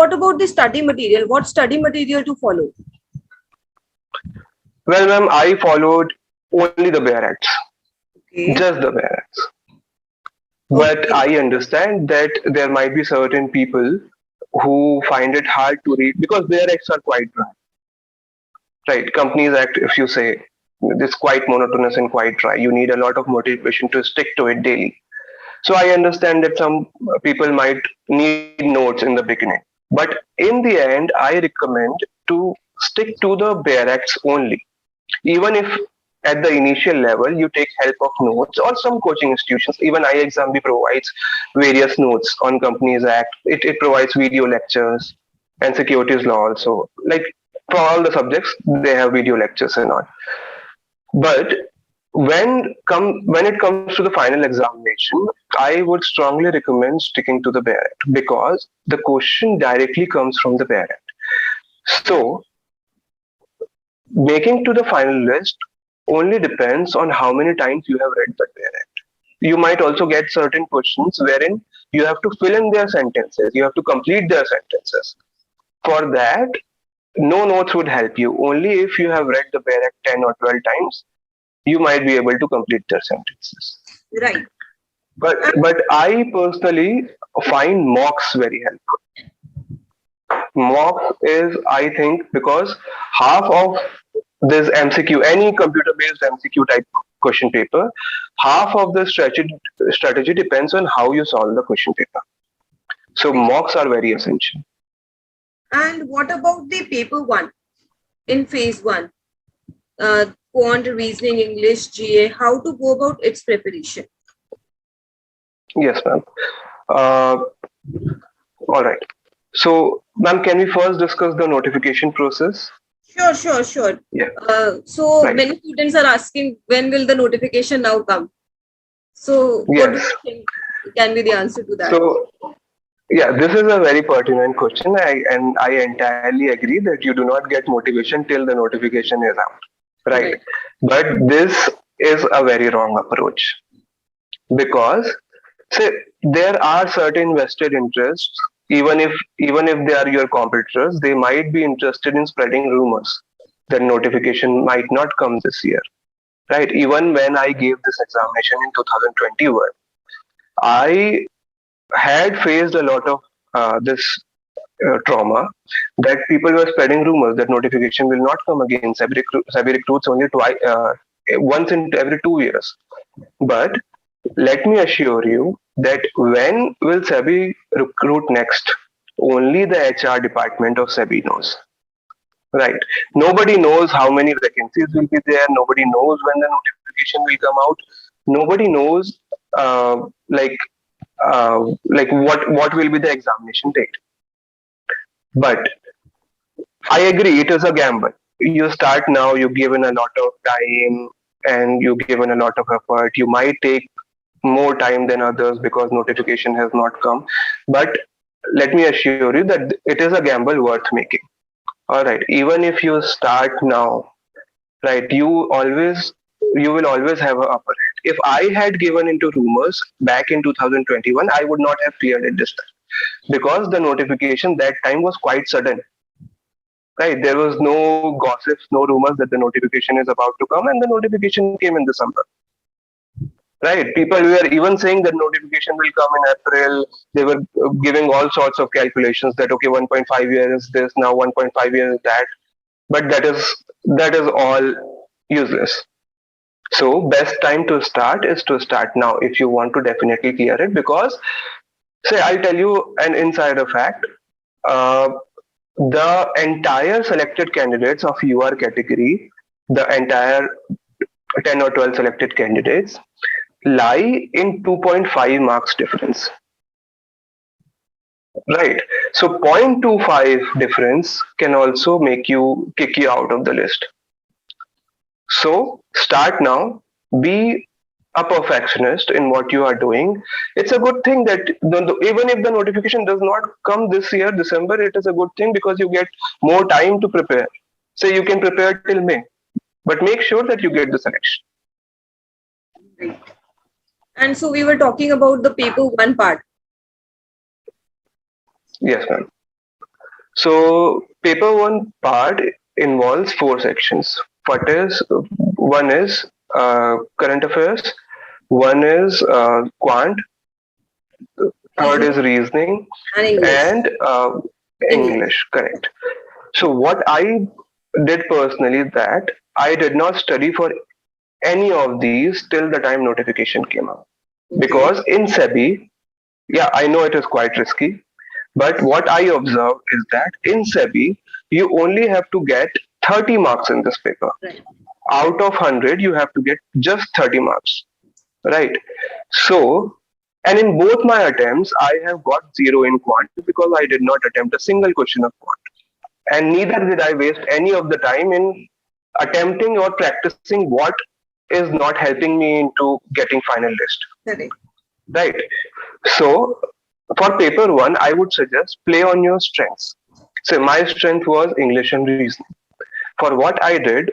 what about the study material? What study material to follow? Well, ma'am, I followed only the bare acts, Okay. just the bare acts. But Okay. I understand that there might be certain people who find it hard to read because bare acts are quite dry. Right? Companies Act, if you say, it's quite monotonous and quite dry. You need a lot of motivation to stick to it daily. So I understand that some people might need notes in the beginning. But in the end, I recommend to stick to the bare acts only. Even if at the initial level you take help of notes or some coaching institutions, even iExamB provides various notes on Companies Act. It provides video lectures and securities law also. Like for all the subjects, they have video lectures and all. But when it comes to the final examination, I would strongly recommend sticking to the parent because the question directly comes from the parent. So making to the final list only depends on how many times you have read the parent. You might also get certain questions wherein you have to fill in their sentences, you have to complete their sentences. For that, no notes would help you. Only if you have read the parent 10 or 12 times, you might be able to complete their sentences. Right. But I personally find mocks very helpful. Mock is, I think, because half of this MCQ, any computer-based MCQ type question paper, half of the strategy depends on how you solve the question paper. So mocks are very essential. And what about the paper one in phase one? Quant, reasoning, English, GA, how to go about its preparation? Yes, ma'am. All right. So, ma'am, can we first discuss the notification process? Sure. Yeah. So Right. many students are asking when will the notification now come? So what do Yes. you think can be the answer to that? So, yeah, this is a very pertinent question. I entirely agree that you do not get motivation till the notification is out. Right. Right. But this is a very wrong approach because say there are certain vested interests, even if they are your competitors, they might be interested in spreading rumors that notification might not come this year. Right. Even when I gave this examination in 2021, I had faced a lot of this trauma that people were spreading rumors that notification will not come again. SEBI recruits only once in every 2 years. But let me assure you that when will SEBI recruit next? Only the HR department of SEBI knows. Right. Nobody knows how many vacancies will be there. Nobody knows when the notification will come out. Nobody knows uh, like what will be the examination date. But I agree, it is a gamble. You start now, you've given a lot of time and you've given a lot of effort. You might take more time than others because notification has not come. But let me assure you that it is a gamble worth making. All right. Even if you start now, right, you will always have an upper hand. If I had given into rumors back in 2021, I would not have feared it this time because the notification that time was quite sudden. Right, there was no gossips, no rumors that the notification is about to come, and the notification came in December. Right, people were even saying that notification will come in April. They were giving all sorts of calculations that okay, 1.5 years is this, now 1.5 years is that, but that is all useless. So best time to start is to start now if you want to definitely clear it because say I'll tell you an insider fact. Uh, the entire selected candidates of UR category, the entire 10 or 12 selected candidates lie in 2.5 marks difference. Right. So 0.25 difference can also make you kick you out of the list. So start now, be a perfectionist in what you are doing. It's a good thing that even if the notification does not come this year, December, it is a good thing because you get more time to prepare. So you can prepare till May, but make sure that you get the selection. Right. And so we were talking about the paper one part. Yes, ma'am. So paper one part involves four sections. What is one is current affairs, one is quant, third is Reasoning reasoning, and English. and English. English. Correct. So what I did personally that I did not study for any of these till the time notification came out. Okay. Because in SEBI, yeah, I know it is quite risky, but what I observed is that in SEBI, you only have to get 30 marks in this paper. Right. Out of 100, you have to get just 30 marks, right? So, and in both my attempts, I have got zero in quant because I did not attempt a single question of quant. And neither did I waste any of the time in attempting or practicing what is not helping me into getting final list, Correct. right? So for paper one, I would suggest play on your strengths. So my strength was English and reasoning. For what I did,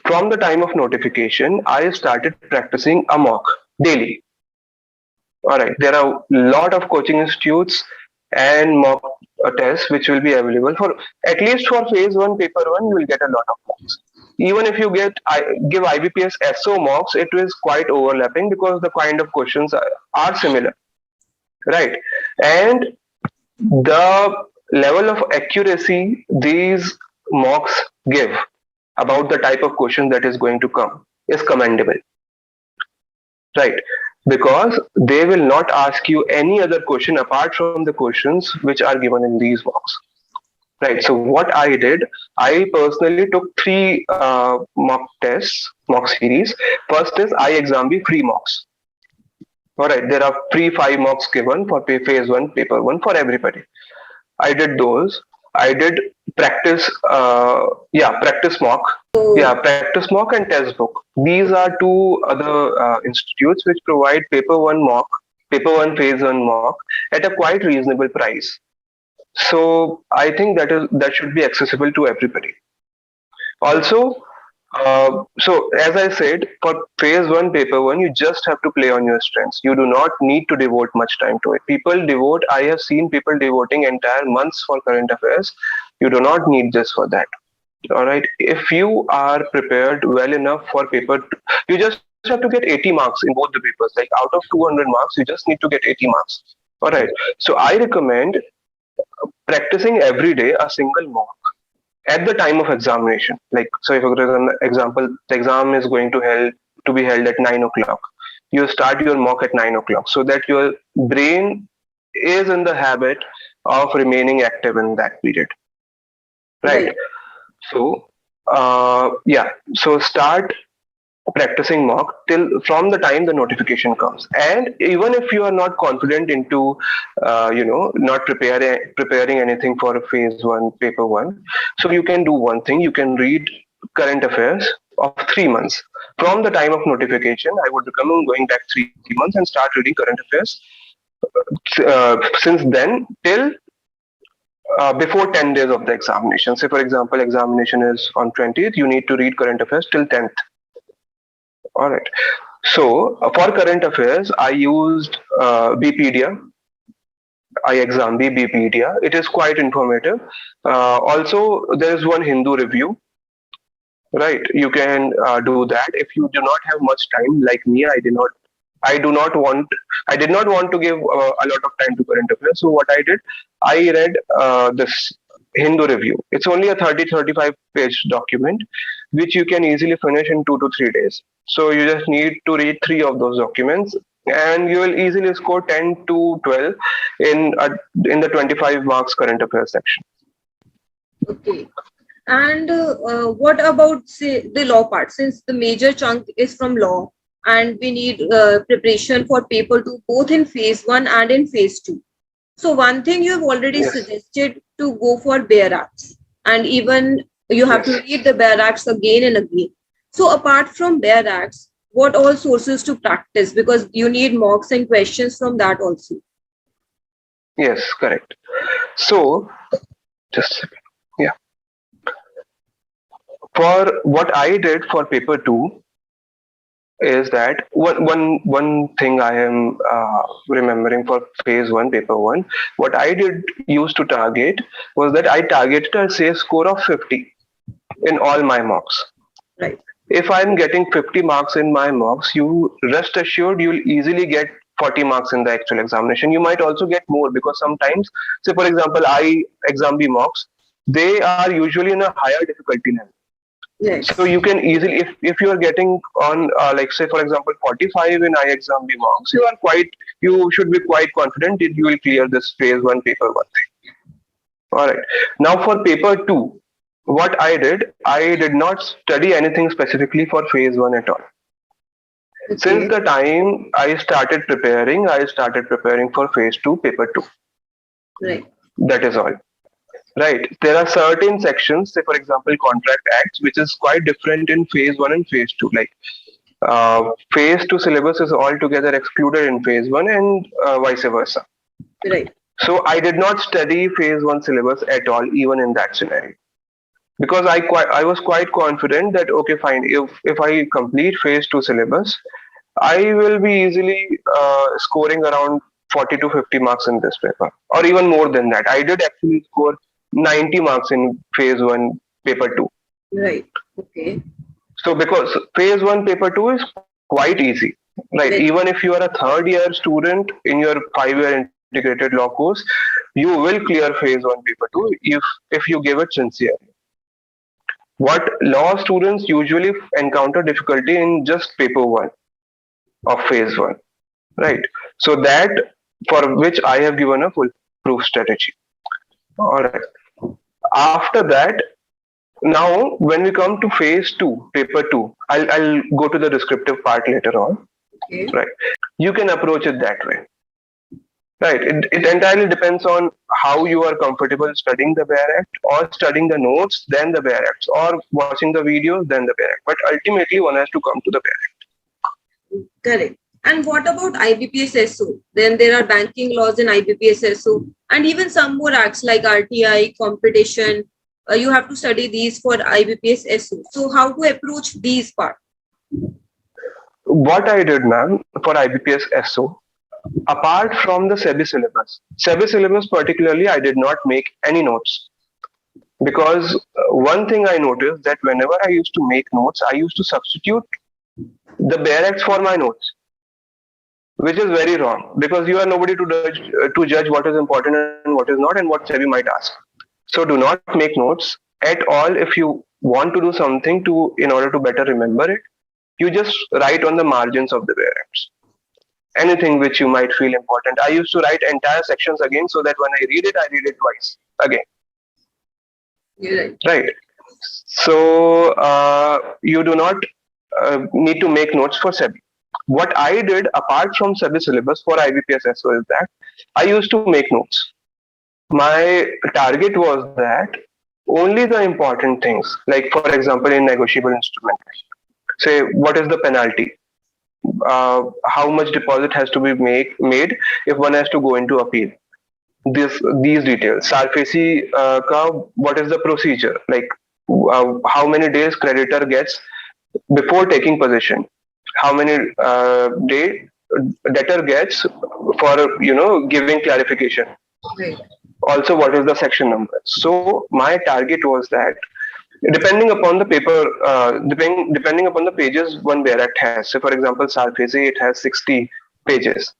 from the time of notification, I started practicing a mock daily. All right, there are a lot of coaching institutes and mock tests which will be available for at least for phase one, paper one. You will get a lot of mocks. Even if you give IBPS SO mocks, it is quite overlapping because the kind of questions are similar, right? And the level of accuracy these mocks give about the type of question that is going to come is commendable, right? Because they will not ask you any other question apart from the questions which are given in these mocks, right? So what I did, I personally took three mock tests, mock series. First is iExamB free mocks. All right, there are free 5 mocks given for phase one, paper one for everybody. I did those. I did practice, practice mock. Yeah, So, practice mock and test book. These are two other institutes which provide paper one phase one mock at a quite reasonable price. So I think that should be accessible to everybody. Also, so as I said, for phase one, paper one, you just have to play on your strengths. You do not need to devote much time to it. People devote. I have seen people devoting entire months for current affairs. You do not need this for that. All right. If you are prepared well enough for paper, you just have to get 80 marks in both the papers. Like out of 200 marks, you just need to get 80 marks. All right. So I recommend practicing every day a single mock at the time of examination. Like, so if for example, the exam is going to be held at 9 o'clock. You start your mock at 9 o'clock so that your brain is in the habit of remaining active in that period, right? right. So, so start practicing mock till from the time the notification comes. And even if you are not confident into not preparing anything for phase one, paper one, so you can do one thing. You can read current affairs of 3 months from the time of notification. I would recommend going back 3 months and start reading current affairs since then till before 10 days of the examination. Say for example, examination is on 20th, you need to read current affairs till 10th. All right. So for current affairs, I used Bpedia, iExamB Bpedia. It is quite informative. Also, there is one Hindu review, right? You can do that if you do not have much time. Like me, I do not want. I did not want to give a lot of time to current affairs. So what I did, I read this Hindu review. It's only a 35 page document, which you can easily finish in 2 to 3 days. So you just need to read three of those documents, and you will easily score 10 to 12 in the 25 marks current affairs section. Okay. And what about, say, the law part? Since the major chunk is from law, and we need preparation for paper two, both in phase one and in phase two. So one thing you have already Yes. suggested to go for bare acts, and even you have to Yes. read the bare acts again and again. So apart from bare acts, what all sources to practice? Because you need mocks and questions from that also. Yes. Correct. So just a second. Yeah. For what I did for paper two, is that one thing I am remembering for phase one, paper one. What I did used to target was that I targeted a say score of 50 in all my mocks. Right. If I'm getting 50 marks in my mocks, you rest assured you'll easily get 40 marks in the actual examination. You might also get more because sometimes, say for example, I exam B mocks, they are usually in a higher difficulty level. So you Yes. can easily, if you are getting on like say for example 45 in I exam B mocks, you should be quite confident that you will clear this phase one paper one. All right. Now for paper two, what I did not study anything specifically for phase one at all. Since Okay. the time I started preparing for phase two, paper two. Right. That is all. Right. There are certain sections, say for example, contract acts, which is quite different in phase one and phase two. Like phase two syllabus is altogether excluded in phase one and vice versa. Right. So I did not study phase one syllabus at all, even in that scenario, because I was quite confident that okay, fine, if I complete phase two syllabus, I will be easily scoring around 40 to 50 marks in this paper, or even more than that. I did actually score 90 marks in phase one, paper two. Right. Okay. So because phase one, paper two is quite easy, right? Even Very. if you are a third year student in your 5 year integrated law course, you will clear phase one, paper two if you give it sincerely. What law students usually encounter difficulty in just paper one of phase one, right? So that for which I have given a foolproof strategy. All right. After that, now when we come to phase two, paper two, I'll go to the descriptive part later on. Okay. Right. You can approach it that way. Right. It entirely depends on how you are comfortable studying the Bare Act or studying the notes, then the Bare Acts, or watching the videos, then the Bare Act. But ultimately, one has to come to the Bare Correct. And what about IBPS SO? Then there are banking laws in IBPS SO, and even some more acts like RTI, competition. You have to study these for IBPS SO. So how to approach these part? What I did, ma'am, for IBPS SO, apart from the SEBI syllabus particularly, I did not make any notes because one thing I noticed that whenever I used to make notes, I used to substitute the Bare Acts for my notes, which is very wrong because you are nobody to judge what is important and what is not and what SEBI might ask. So do not make notes at all if you want to do something to in order to better remember it. You just write on the margins of the Bare Acts anything which you might feel important. I used to write entire sections again so that when I read it twice again. You're right. Right. So you do not need to make notes for SEBI. What I did apart from SEBI syllabus for IBPS SO is that I used to make notes. My target was that only the important things, like for example in negotiable instrument, say what is the penalty, how much deposit has to be made if one has to go into appeal. These details. SARFAESI ka what is the procedure? Like how many days creditor gets before taking possession? How many day debtor gets for giving clarification? Right. Also, what is the section number? So my target was that depending upon the paper, depending upon the pages one Bare Act has. So, for example, SARFAESI it has 60 pages,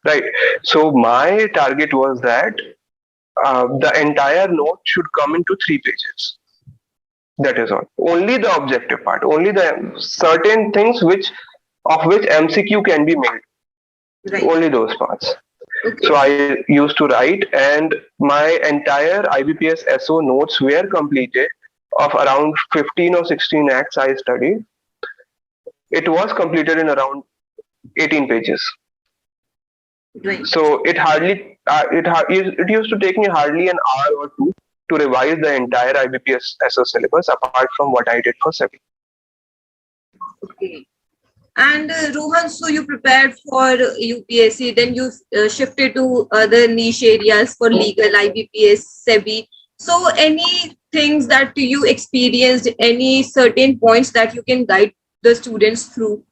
right? So my target was that the entire note should come into 3 pages. That is all. Only the objective part, only the certain things of which MCQ can be made. Right. Only those parts. So Okay. I used to write, and my entire IBPS SO notes were completed of around 15 or 16 acts I studied. It was completed in around 18 pages. Right. So it used to take me hardly an hour or two to revise the entire IBPS SO syllabus apart from what I did for SEBI. Okay. And Rohan, so you prepared for UPSC, then you shifted to other niche areas for legal, IBPS, SEBI. So any things that you experienced, any certain points that you can guide the students through?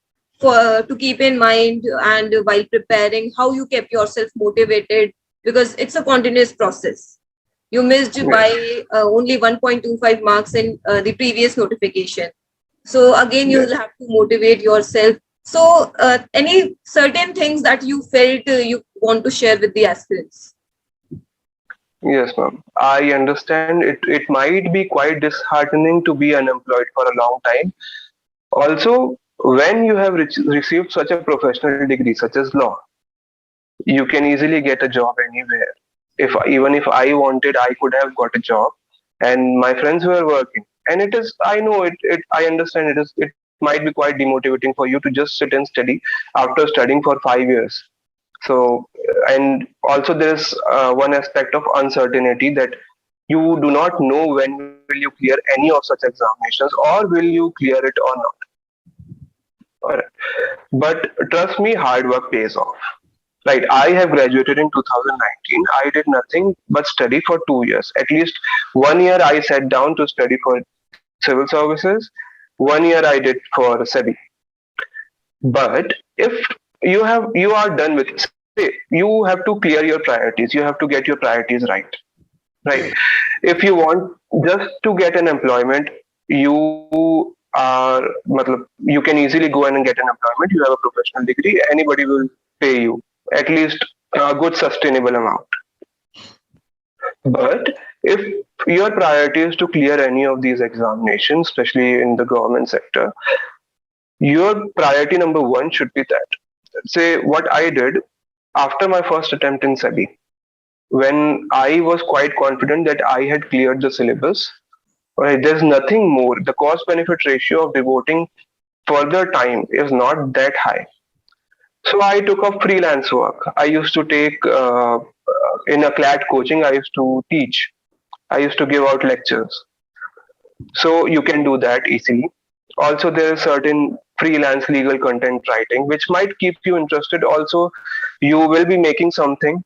for to keep in mind, and while preparing, how you kept yourself motivated, because it's a continuous process. You missed by Yes, only 1.25 marks in the previous notification. So again, you will yes, have to motivate yourself. So any certain things that you felt you want to share with the aspirants? yes, ma'am. I understand it might be quite disheartening to be unemployed for a long time. Also, when you have received such a professional degree, such as law, you can easily get a job anywhere. If even if I wanted, I could have got a job, and my friends were working. And it is, I know it, I understand it is, it might be quite demotivating for you to just sit and study after studying for 5 years. So, and also there is one aspect of uncertainty that you do not know when will you clear any of such examinations or will you clear it or not. Alright. But trust me, hard work pays off. Right, I have graduated in 2019. I did nothing but study for 2 years. At least 1 year I sat down to study for civil services. 1 year I did for SEBI. But if you are done with, say, you have to clear your priorities. You have to get your priorities right. Right. If you want just to get an employment, you are, matlab, you can easily go in and get an employment. You have a professional degree. Anybody will pay you at least a good sustainable amount. But if your priority is to clear any of these examinations, especially in the government sector, your priority number one should be that. Say what I did after my first attempt in SEBI, when I was quite confident that I had cleared the syllabus. Right, there's nothing more. The cost benefit ratio of devoting further time is not that high. So I took up freelance work. I used to take in a CLAT coaching. I used to teach. I used to give out lectures. So you can do that easily. Also, there is certain freelance legal content writing which might keep you interested. Also, you will be making something,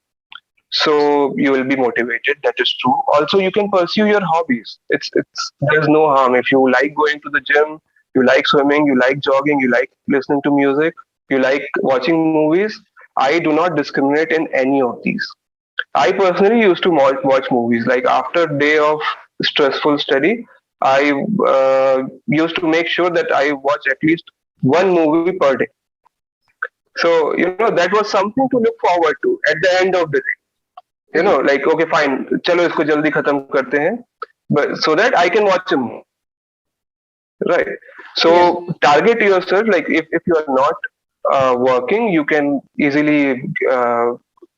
so you will be motivated. That is true. Also, you can pursue your hobbies. It's there's no harm if you like going to the gym, you like swimming, you like jogging, you like listening to music, you like watching movies. I do not discriminate in any of these. I personally used to watch movies like after a day of stressful study. I used to make sure that I watch at least one movie per day. So that was something to look forward to at the end of the day. Like, okay, fine, चलो इसको जल्दी खत्म करते हैं, but so that I can watch a movie, right? Yeah. So target yourself. Like, if you are not working, you can easily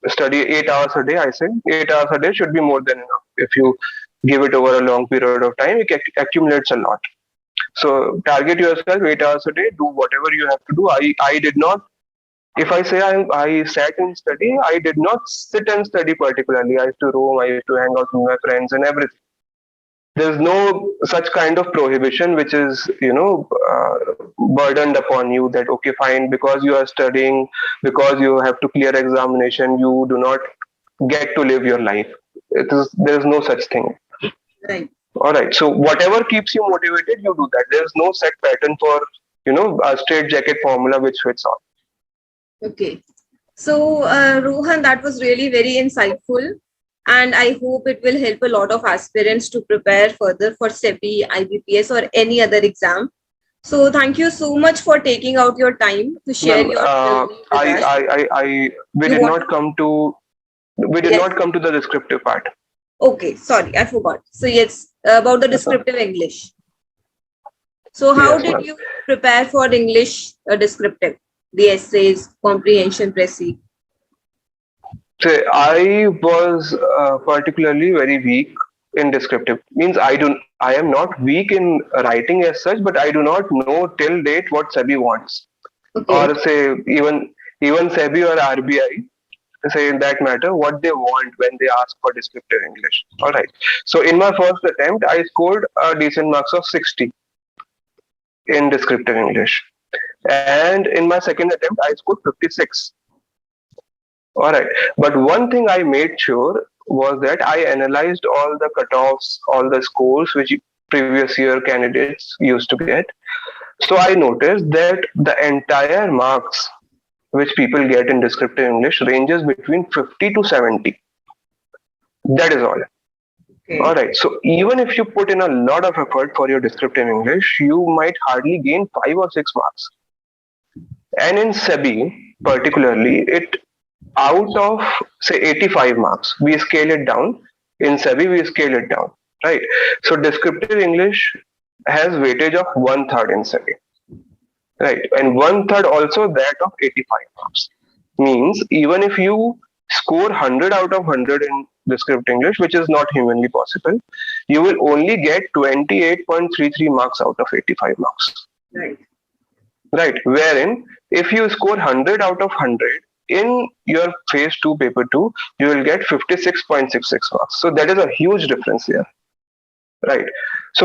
study 8 hours a day. I said 8 hours a day should be more than enough. If you give it over a long period of time, it accumulates a lot. So target yourself 8 hours a day. Do whatever you have to do. I did not, if I say I sat and study, I did not sit and study particularly. I used to roam, I used to hang out with my friends and everything. There's no such kind of prohibition which is, burdened upon you that, okay, fine, because you are studying, because you have to clear examination, you do not get to live your life. There is no such thing. Right. All right. So whatever keeps you motivated, you do that. There's no set pattern for, a straight jacket formula which fits all. Okay. So, Rohan, that was really very insightful. And I hope it will help a lot of aspirants to prepare further for SEBI, IBPS, or any other exam. So, thank you so much for taking out your time to share Ma'am, your journey with us. we You did want? not come to Yes. the descriptive part. Okay. Sorry, I forgot. So, yes, about the descriptive English. So, how Yes, did ma'am. you prepare for English descriptive? The essays, comprehension, précis. So I was particularly very weak in descriptive. Means I am not weak in writing as such, but I do not know till date what SEBI wants, Okay. or say even SEBI or RBI, say in that matter, what they want when they ask for descriptive English. All right. So in my first attempt, I scored a decent marks of 60 in descriptive English, and in my second attempt, I scored 56. All right. But one thing I made sure was that I analyzed all the cutoffs, all the scores which previous year candidates used to get. So I noticed that the entire marks which people get in descriptive English ranges between 50 to 70. That is all. All Okay. right. So even if you put in a lot of effort for your descriptive English, you might hardly gain 5 or 6 marks. And in SEBI, particularly, it out of say 85 marks, we scale it down. In SEBI, we scale it down. Right. So descriptive English has weightage of 1/3 in SEBI. Right. And 1/3 also that of 85 marks. Means even if you score 100 out of 100 in descriptive English, which is not humanly possible, you will only get 28.33 marks out of 85 marks. Right. Right. Wherein if you score 100 out of 100 in your phase 2 paper 2, you will get 56.66 marks. So that is a huge difference here. Right. So